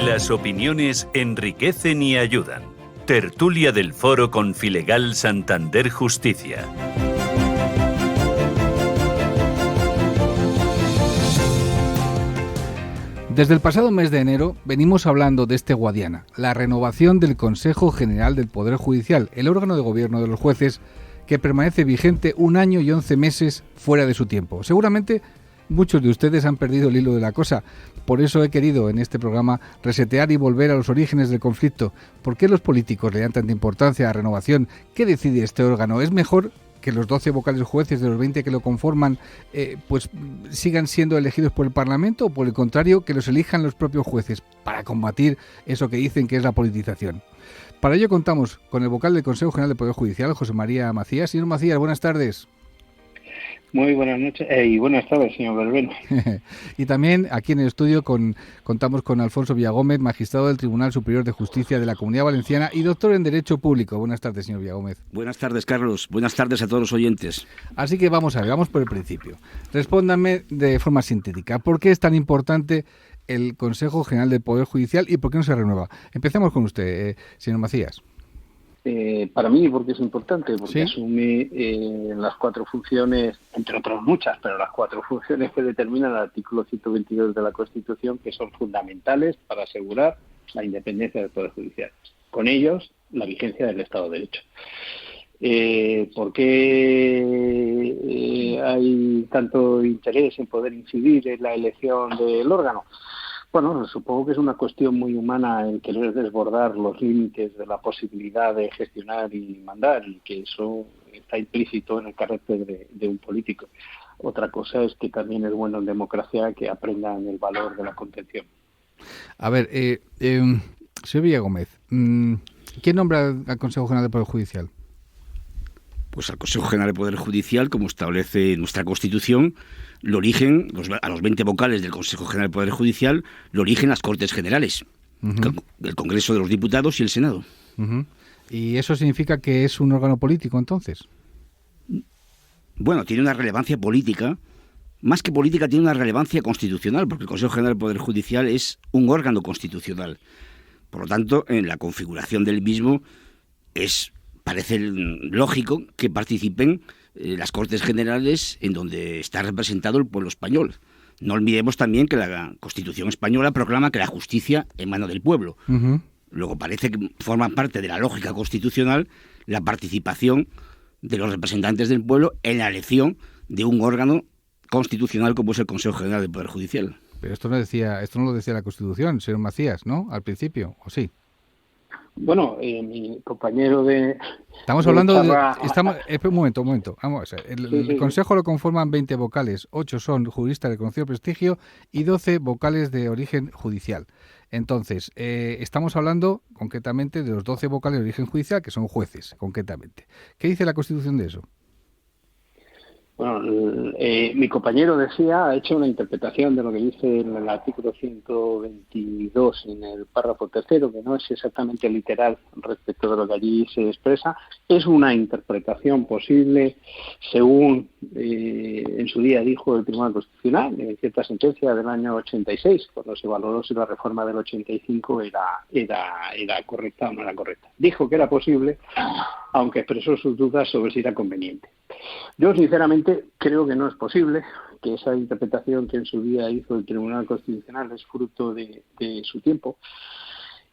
Las opiniones enriquecen y ayudan. Tertulia del Foro Confilegal Santander Justicia. Desde el pasado mes de enero venimos hablando de este Guadiana, la renovación del Consejo General del Poder Judicial, el órgano de gobierno de los jueces que permanece vigente 1 año y 11 meses fuera de su tiempo. Seguramente muchos de ustedes han perdido el hilo de la cosa. Por eso he querido en este programa resetear y volver a los orígenes del conflicto. ¿Por qué los políticos le dan tanta importancia a la renovación? ¿Qué decide este órgano? ¿Es mejor que los 12 vocales jueces de los 20 que lo conforman pues sigan siendo elegidos por el Parlamento, o por el contrario, que los elijan los propios jueces para combatir eso que dicen que es la politización? Para ello contamos con el vocal del Consejo General del Poder Judicial, José María Macías. Señor Macías, buenas tardes. Muy buenas noches y buenas tardes, señor Verbena. Y también aquí en el estudio contamos con Alfonso Villagómez, magistrado del Tribunal Superior de Justicia de la Comunidad Valenciana y doctor en Derecho Público. Buenas tardes, señor Villagómez. Buenas tardes, Carlos. Buenas tardes a todos los oyentes. Así que vamos por el principio. Respóndanme de forma sintética. ¿Por qué es tan importante el Consejo General del Poder Judicial y por qué no se renueva? Empecemos con usted, señor Macías. Para mí, porque es importante, porque ¿Sí? asume las 4 funciones, entre otras muchas, pero las 4 funciones que determina el artículo 122 de la Constitución, que son fundamentales para asegurar la independencia del Poder Judicial. Con ellos, la vigencia del Estado de Derecho. ¿Por qué hay tanto interés en poder incidir en la elección del órgano? Bueno, supongo que es una cuestión muy humana el querer desbordar los límites de la posibilidad de gestionar y mandar, y que eso está implícito en el carácter de un político. Otra cosa es que también es bueno en democracia que aprendan el valor de la contención. A ver, señor Villagómez, ¿quién nombra al Consejo General del Poder Judicial? Pues al Consejo General del Poder Judicial, como establece nuestra Constitución, lo eligen, a los 20 vocales del Consejo General del Poder Judicial, lo eligen las Cortes Generales, el Congreso de los Diputados y el Senado. ¿Y eso significa que es un órgano político, entonces? Bueno, tiene una relevancia política. Más que política, tiene una relevancia constitucional, porque el Consejo General del Poder Judicial es un órgano constitucional. Por lo tanto, en la configuración del mismo parece lógico que participen las Cortes Generales, en donde está representado el pueblo español. No olvidemos también que la Constitución española proclama que la justicia emana del pueblo. Luego parece que forma parte de la lógica constitucional la participación de los representantes del pueblo en la elección de un órgano constitucional como es el Consejo General del Poder Judicial. Pero esto no lo decía la Constitución, señor Macías, ¿no? Al principio, ¿o sí? Bueno, mi compañero de... Estamos hablando de... un momento. Vamos a ver. El Consejo lo conforman 20 vocales, 8 son juristas de reconocido prestigio y 12 vocales de origen judicial. Entonces, estamos hablando concretamente de los 12 vocales de origen judicial, que son jueces, concretamente. ¿Qué dice la Constitución de eso? Bueno, mi compañero ha hecho una interpretación de lo que dice en el artículo 122 en el párrafo tercero, que no es exactamente literal respecto de lo que allí se expresa. Es una interpretación posible según en su día dijo el Tribunal Constitucional en cierta sentencia del año 86, cuando se valoró si la reforma del 85 era correcta o no era correcta. Dijo que era posible, aunque expresó sus dudas sobre si era conveniente. Yo, sinceramente, creo que no es posible, que esa interpretación que en su día hizo el Tribunal Constitucional es fruto de su tiempo.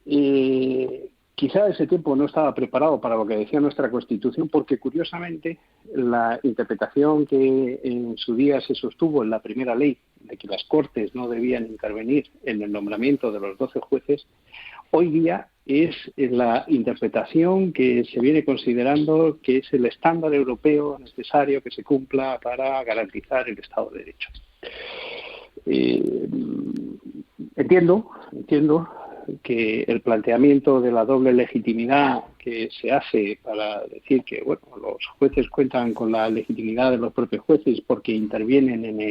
Quizá ese tiempo no estaba preparado para lo que decía nuestra Constitución, porque, curiosamente, la interpretación que en su día se sostuvo en la primera ley, de que las Cortes no debían intervenir en el nombramiento de los 12 jueces, hoy día es la interpretación que se viene considerando que es el estándar europeo necesario que se cumpla para garantizar el Estado de Derecho. Entiendo que el planteamiento de la doble legitimidad que se hace para decir que los jueces cuentan con la legitimidad de los propios jueces porque intervienen en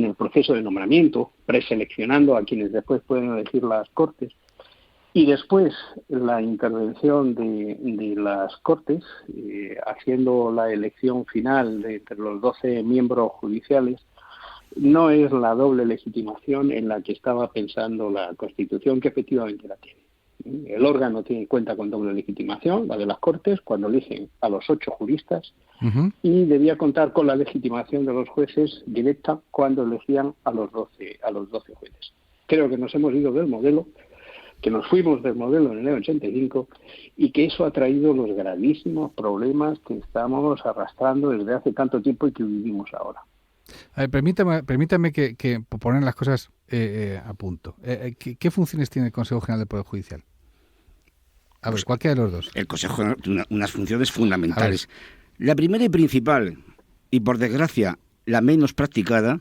el proceso de nombramiento, preseleccionando a quienes después pueden elegir las Cortes, y después la intervención de las Cortes, haciendo la elección final de entre los 12 miembros judiciales, no es la doble legitimación en la que estaba pensando la Constitución, que efectivamente la tiene. El órgano cuenta con doble legitimación, la de las Cortes, cuando eligen a los 8 juristas, y debía contar con la legitimación de los jueces directa cuando elegían a los 12 jueces. Creo que nos hemos ido del modelo, que nos fuimos del modelo en el año 85 y que eso ha traído los gravísimos problemas que estamos arrastrando desde hace tanto tiempo y que vivimos ahora. A ver, permítame que poner las cosas a punto. ¿Qué funciones tiene el Consejo General del Poder Judicial? A ver, cualquiera de los dos. El Consejo General tiene unas funciones fundamentales. La primera y principal, y por desgracia la menos practicada,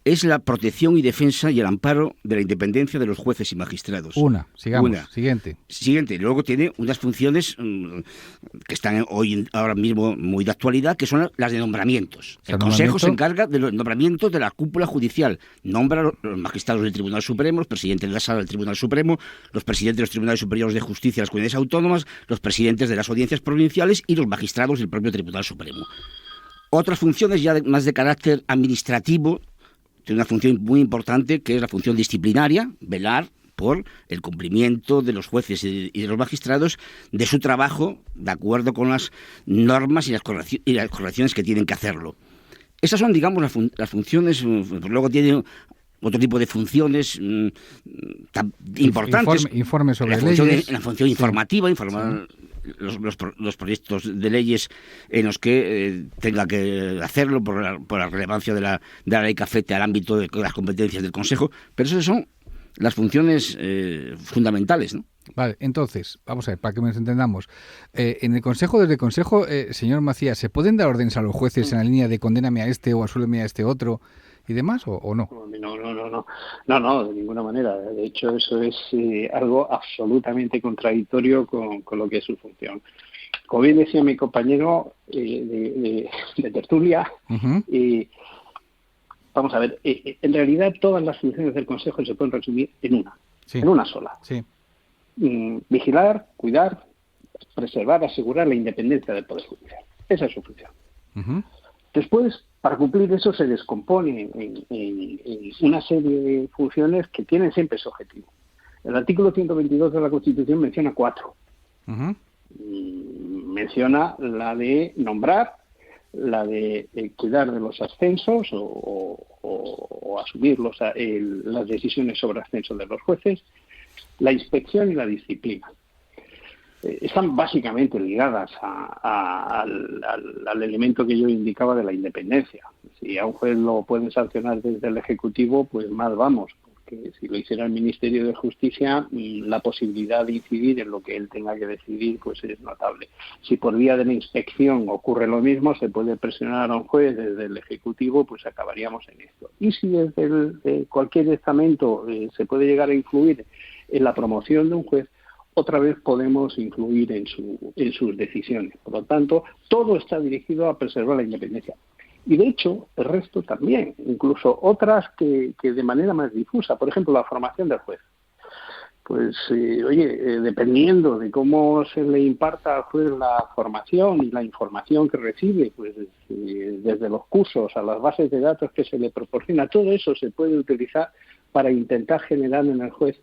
es la protección y defensa y el amparo de la independencia de los jueces y magistrados. Sigamos. Siguiente. Luego tiene unas funciones que están ahora mismo muy de actualidad, que son las de nombramientos. El Consejo se encarga de los nombramientos de la cúpula judicial. Nombra a los magistrados del Tribunal Supremo, los presidentes de la Sala del Tribunal Supremo, los presidentes de los Tribunales Superiores de Justicia de las comunidades autónomas, los presidentes de las audiencias provinciales y los magistrados del propio Tribunal Supremo. Otras funciones ya más de carácter administrativo, tiene una función muy importante, que es la función disciplinaria, velar por el cumplimiento de los jueces y de los magistrados de su trabajo de acuerdo con las normas y las correcciones que tienen que hacerlo. Esas son, digamos, las funciones. Luego tiene otro tipo de funciones importantes. Informe sobre leyes. La función informativa, informar los proyectos de leyes en los que tenga que hacerlo por la relevancia de la ley que afecte al ámbito de las competencias del Consejo. Pero esas son las funciones fundamentales, ¿no? Vale, entonces, vamos a ver, para que nos entendamos. En el Consejo, desde el Consejo, señor Macías, ¿se pueden dar órdenes a los jueces en la línea de condéname a este o absuélveme a este otro y demás, o no? No, de ninguna manera. De hecho, eso es algo absolutamente contradictorio con lo que es su función. Como bien decía mi compañero de tertulia, vamos a ver, en realidad todas las funciones del Consejo se pueden resumir en una sola. Sí. Vigilar, cuidar, preservar, asegurar la independencia del Poder Judicial. Esa es su función. Después, para cumplir eso, se descompone en una serie de funciones que tienen siempre ese objetivo. El artículo 122 de la Constitución menciona 4. Menciona la de nombrar, la de cuidar de los ascensos o asumir las decisiones sobre ascenso de los jueces, la inspección y la disciplina. Están básicamente ligadas al elemento que yo indicaba de la independencia. Si a un juez lo pueden sancionar desde el Ejecutivo, pues mal vamos, porque si lo hiciera el Ministerio de Justicia, la posibilidad de incidir en lo que él tenga que decidir pues es notable. Si por vía de la inspección ocurre lo mismo, se puede presionar a un juez desde el Ejecutivo, pues acabaríamos en esto. Y si desde cualquier estamento se puede llegar a influir en la promoción de un juez, otra vez podemos influir en sus decisiones. Por lo tanto, todo está dirigido a preservar la independencia. Y de hecho, el resto también, incluso otras que de manera más difusa. Por ejemplo, la formación del juez. Pues, dependiendo de cómo se le imparta al juez la formación y la información que recibe, pues desde los cursos a las bases de datos que se le proporciona, todo eso se puede utilizar para intentar generar en el juez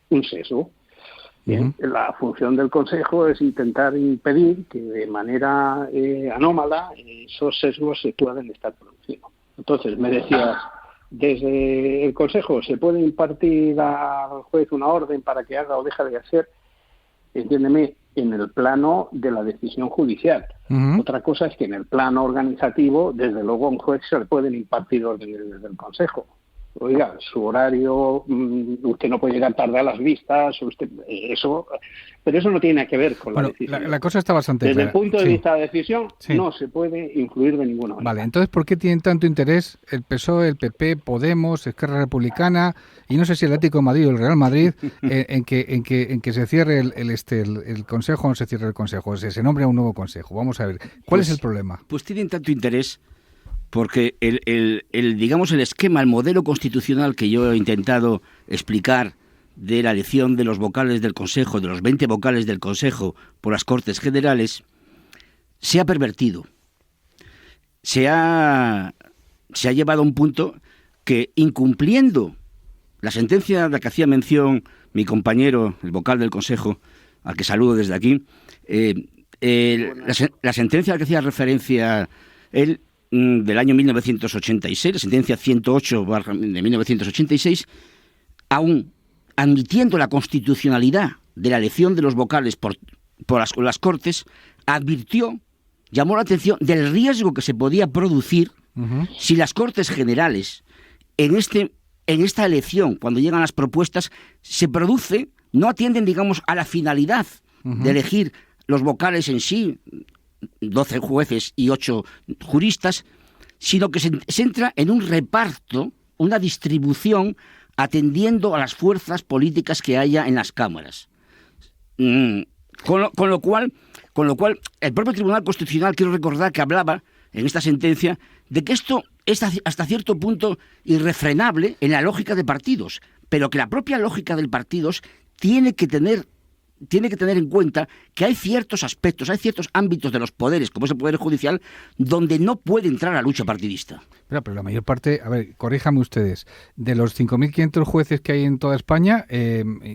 un sesgo. Bien, la función del Consejo es intentar impedir que de manera anómala esos sesgos se puedan estar produciendo. Entonces, me decías, desde el Consejo se puede impartir al juez una orden para que haga o deje de hacer, entiéndeme, en el plano de la decisión judicial. Otra cosa es que en el plano organizativo, desde luego a un juez se le pueden impartir órdenes desde el Consejo. Oiga, su horario, usted no puede llegar tarde a las vistas, pero eso no tiene nada que ver con la decisión. La cosa está bastante clara. Desde el punto de vista de la decisión, no se puede influir de ninguna manera. Vale, entonces, ¿por qué tienen tanto interés el PSOE, el PP, Podemos, Esquerra Republicana y no sé si el Atlético de Madrid o el Real Madrid en que se cierre el Consejo o no se cierre el Consejo, se nombre un nuevo Consejo? Vamos a ver, ¿cuál es el problema? Pues tienen tanto interés porque digamos el esquema, el modelo constitucional que yo he intentado explicar de la elección de los vocales del Consejo, de los 20 vocales del Consejo por las Cortes Generales, se ha pervertido. Se ha llevado a un punto que, incumpliendo la sentencia de la que hacía mención mi compañero, el vocal del Consejo, al que saludo desde aquí, la sentencia a la que hacía referencia él, del año 1986, la sentencia 108 de 1986, aún admitiendo la constitucionalidad de la elección de los vocales por las Cortes, advirtió, llamó la atención del riesgo que se podía producir si las Cortes Generales en esta elección, cuando llegan las propuestas, no atienden, digamos, a la finalidad de elegir los vocales en sí, 12 jueces y 8 juristas, sino que se centra en un reparto, una distribución, atendiendo a las fuerzas políticas que haya en las cámaras. Con lo cual, el propio Tribunal Constitucional, quiero recordar que hablaba en esta sentencia de que esto es hasta cierto punto irrefrenable en la lógica de partidos, pero que la propia lógica de partidos tiene que tener en cuenta que hay ciertos aspectos, hay ciertos ámbitos de los poderes, como es el Poder Judicial, donde no puede entrar la lucha partidista. Pero la mayor parte, a ver, corríjame ustedes, de los 5.500 jueces que hay en toda España,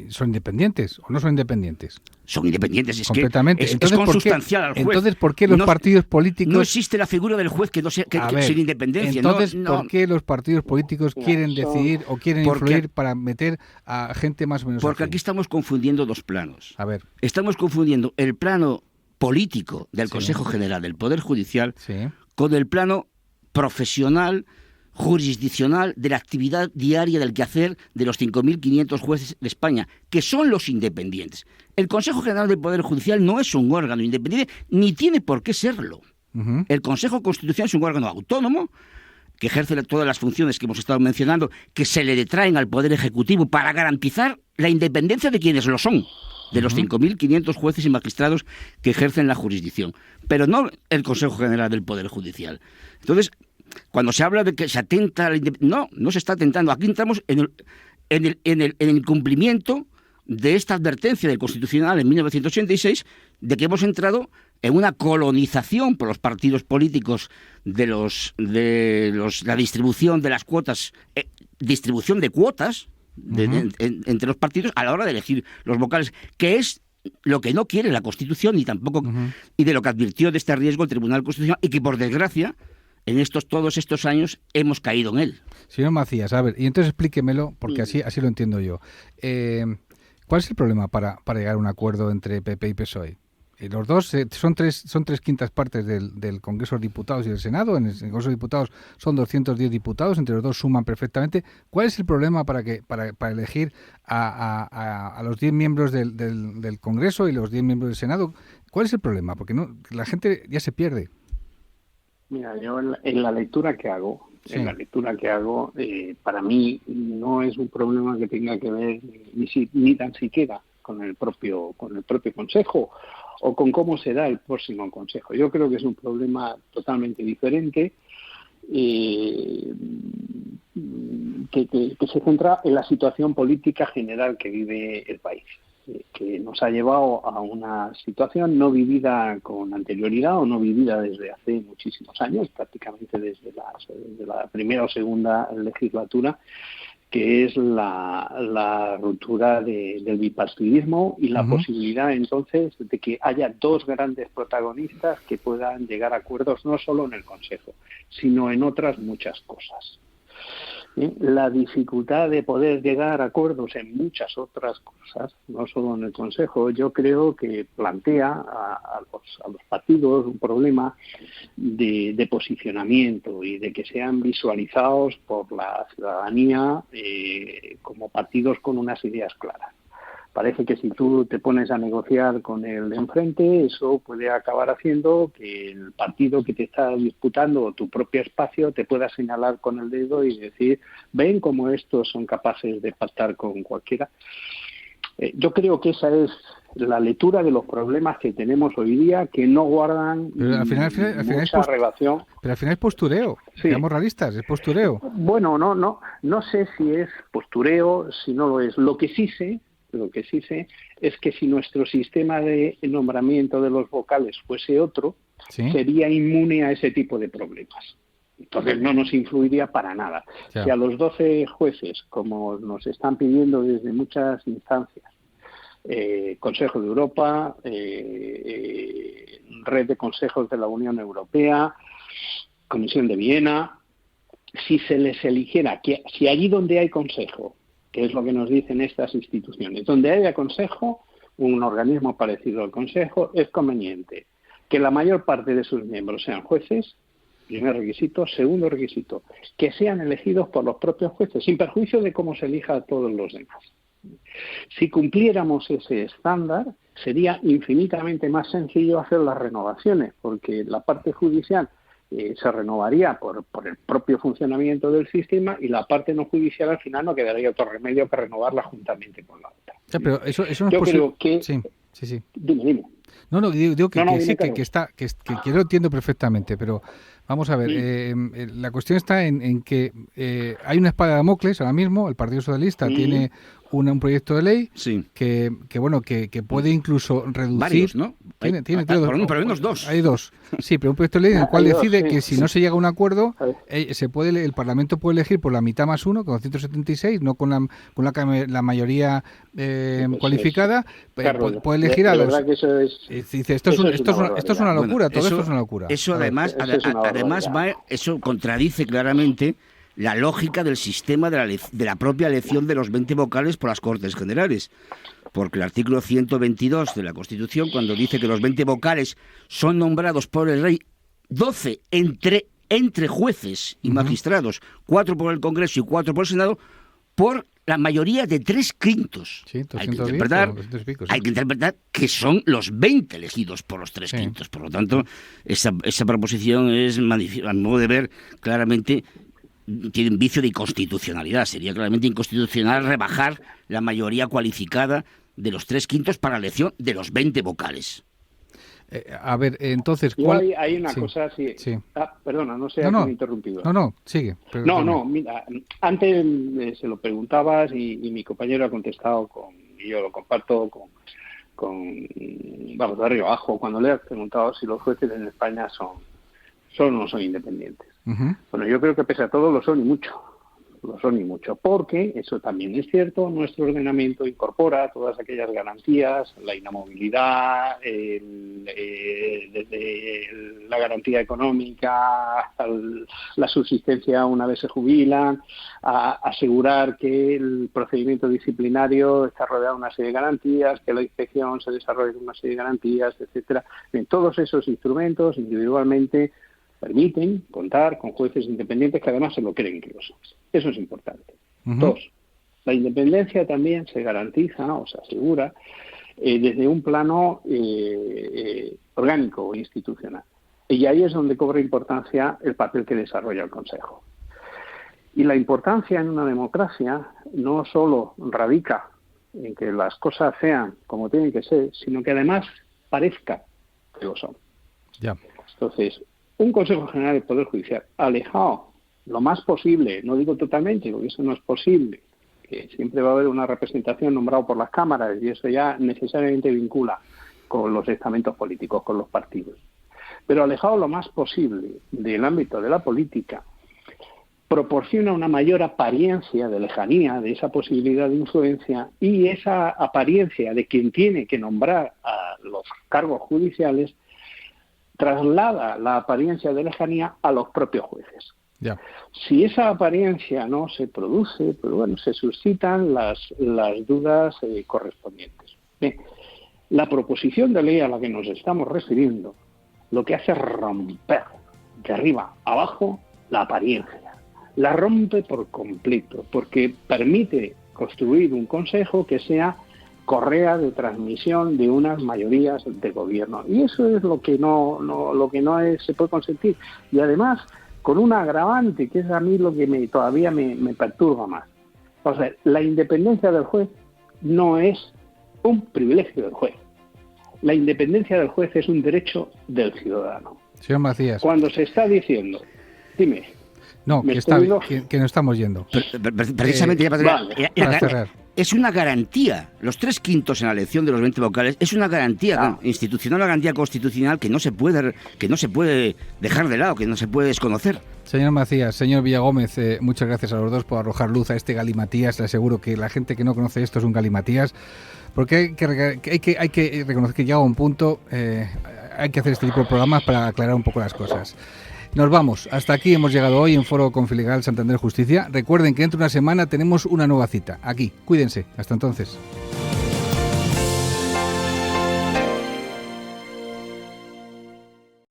¿son independientes o no son independientes? Son independientes, completamente. Es consustancial al juez. Entonces, ¿por qué los partidos políticos... No existe la figura del juez que sin independencia. Entonces, ¿por qué los partidos políticos quieren decidir o quieren influir para meter a gente más o menos Porque aquí estamos confundiendo dos planos. A ver. Estamos confundiendo el plano político del Consejo General del Poder Judicial con el plano profesional, jurisdiccional, de la actividad diaria del quehacer de los 5.500 jueces de España, que son los independientes. El Consejo General del Poder Judicial no es un órgano independiente, ni tiene por qué serlo. El Consejo Constitucional es un órgano autónomo que ejerce todas las funciones que hemos estado mencionando, que se le detraen al Poder Ejecutivo para garantizar la independencia de quienes lo son, de los 5.500 jueces y magistrados que ejercen la jurisdicción, pero no el Consejo General del Poder Judicial. Entonces, cuando se habla de que se atenta a la independencia, no se está atentando. Aquí entramos en el cumplimiento de esta advertencia del Constitucional en 1986, de que hemos entrado en una colonización por los partidos políticos de la distribución de las cuotas, distribución de cuotas entre los partidos a la hora de elegir los vocales, que es lo que no quiere la Constitución y tampoco y de lo que advirtió de este riesgo el Tribunal Constitucional, y que por desgracia en todos estos años hemos caído en él. Señor Macías, a ver, y entonces explíquemelo, porque así lo entiendo yo. ¿Cuál es el problema para llegar a un acuerdo entre PP y PSOE? Los dos son tres quintas partes del Congreso de Diputados y del Senado. En el Congreso de Diputados son 210 diputados, entre los dos suman perfectamente. ¿Cuál es el problema para elegir a los 10 miembros del Congreso y los 10 miembros del Senado? ¿Cuál es el problema? Porque la gente ya se pierde. Mira, yo en la lectura que hago, para mí no es un problema que tenga que ver ni tan siquiera con el propio Consejo o con cómo será el próximo Consejo. Yo creo que es un problema totalmente diferente, que se centra en la situación política general que vive el país, que nos ha llevado a una situación no vivida con anterioridad o no vivida desde hace muchísimos años, prácticamente desde la primera o segunda legislatura, que es la ruptura del bipartidismo y la posibilidad entonces de que haya dos grandes protagonistas que puedan llegar a acuerdos no solo en el Consejo, sino en otras muchas cosas. La dificultad de poder llegar a acuerdos en muchas otras cosas, no solo en el Consejo, yo creo que plantea a los partidos un problema de posicionamiento y de que sean visualizados por la ciudadanía como partidos con unas ideas claras. Parece que si tú te pones a negociar con el de enfrente, eso puede acabar haciendo que el partido que te está disputando tu propio espacio te pueda señalar con el dedo y decir, ven cómo estos son capaces de pactar con cualquiera. Yo creo que esa es la lectura de los problemas que tenemos hoy día, que no guardan mucha relación. Pero al final es postureo, seamos realistas, es postureo. Bueno, no sé si es postureo, si no lo es. Lo que sí sé es que si nuestro sistema de nombramiento de los vocales fuese otro, sería inmune a ese tipo de problemas. Entonces no nos influiría para nada. Ya. Si a los 12 jueces, como nos están pidiendo desde muchas instancias, Consejo de Europa, Red de Consejos de la Unión Europea, Comisión de Viena, si se les eligiera, que si allí donde hay consejo, que es lo que nos dicen estas instituciones, donde haya consejo, un organismo parecido al consejo, es conveniente que la mayor parte de sus miembros sean jueces, primer requisito. Segundo requisito, que sean elegidos por los propios jueces, sin perjuicio de cómo se elija a todos los demás. Si cumpliéramos ese estándar, sería infinitamente más sencillo hacer las renovaciones, porque la parte judicial se renovaría por el propio funcionamiento del sistema, y la parte no judicial al final no quedaría otro remedio que renovarla juntamente con la otra. Ya, pero eso no es Yo creo que... Sí. Dime. No, digo que sí, claro. que yo lo entiendo perfectamente, pero vamos a ver, la cuestión está en que hay una espada de Damocles ahora mismo. El Partido Socialista tiene un proyecto de ley que puede incluso reducir... Varios, ¿no? Tiene por lo menos dos. Hay dos. Sí, pero un proyecto de ley en el cual decide que si no se llega a un acuerdo, el Parlamento puede elegir por la mitad más uno, con 176, no con la mayoría cualificada. Puede elegir a los... Dice, esto es una locura, todo esto es una locura. Eso además eso contradice claramente la lógica del sistema de la propia elección de los 20 vocales por las Cortes Generales. Porque el artículo 122 de la Constitución, cuando dice que los 20 vocales son nombrados por el rey, 12 entre jueces y magistrados, 4 por el Congreso y 4 por el Senado, por la mayoría de 3/5. Sí, hay que interpretar que son los 20 elegidos por los 3/5. Por lo tanto, esa proposición es, a mi modo de ver, claramente tiene un vicio de inconstitucionalidad. Sería claramente inconstitucional rebajar la mayoría cualificada de los 3/5 para la elección de los 20 vocales. A ver, entonces... Hay una cosa... Sí. Perdona, no sé, me he interrumpido. No, sigue. Mira, antes se lo preguntabas y mi compañero ha contestado y yo lo comparto vamos, de arriba abajo, cuando le has preguntado si los jueces en España son o no son independientes. Uh-huh. Bueno, yo creo que pese a todo lo son y mucho. Porque, eso también es cierto, nuestro ordenamiento incorpora todas aquellas garantías, la inamovilidad, desde la garantía económica hasta la subsistencia una vez se jubilan, a asegurar que el procedimiento disciplinario está rodeado de una serie de garantías, que la inspección se desarrolle con una serie de garantías, etcétera. Bien, todos esos instrumentos individualmente permiten contar con jueces independientes que además se lo creen que lo son. Eso es importante. Uh-huh. 2. La independencia también se garantiza o se asegura desde un plano orgánico o institucional. Y ahí es donde cobra importancia el papel que desarrolla el Consejo. Y la importancia en una democracia no solo radica en que las cosas sean como tienen que ser, sino que además parezca que lo son. Ya. Entonces, un Consejo General del Poder Judicial alejado lo más posible, no digo totalmente, porque eso no es posible, que siempre va a haber una representación nombrada por las cámaras y eso ya necesariamente vincula con los estamentos políticos, con los partidos. Pero alejado lo más posible del ámbito de la política, proporciona una mayor apariencia de lejanía, de esa posibilidad de influencia, y esa apariencia de quien tiene que nombrar a los cargos judiciales traslada la apariencia de lejanía a los propios jueces. Ya. Si esa apariencia no se produce, pues bueno, se suscitan las dudas correspondientes. Bien, la proposición de ley a la que nos estamos refiriendo lo que hace es romper de arriba abajo la apariencia. La rompe por completo, porque permite construir un consejo que sea correa de transmisión de unas mayorías de gobierno, y eso es lo que no se puede consentir, y además con un agravante que es a mí lo que todavía me perturba más. O sea, la independencia del juez no es un privilegio del juez. La independencia del juez es un derecho del ciudadano. Señor Macías. Cuando se está diciendo, dime. No, que nos estamos yendo. Precisamente para cerrar. es una garantía. Los 3/5 en la elección de los 20 vocales es una garantía institucional, una garantía constitucional que no se puede dejar de lado, que no se puede desconocer. Señor Macías, señor Villagómez, muchas gracias a los dos por arrojar luz a este galimatías. Le aseguro que la gente que no conoce esto es un galimatías, porque hay que reconocer que llega a un punto, hay que hacer este tipo de programas para aclarar un poco las cosas. Nos vamos. Hasta aquí hemos llegado hoy en Foro Confilegal Santander Justicia. Recuerden que dentro de una semana tenemos una nueva cita. Aquí. Cuídense. Hasta entonces.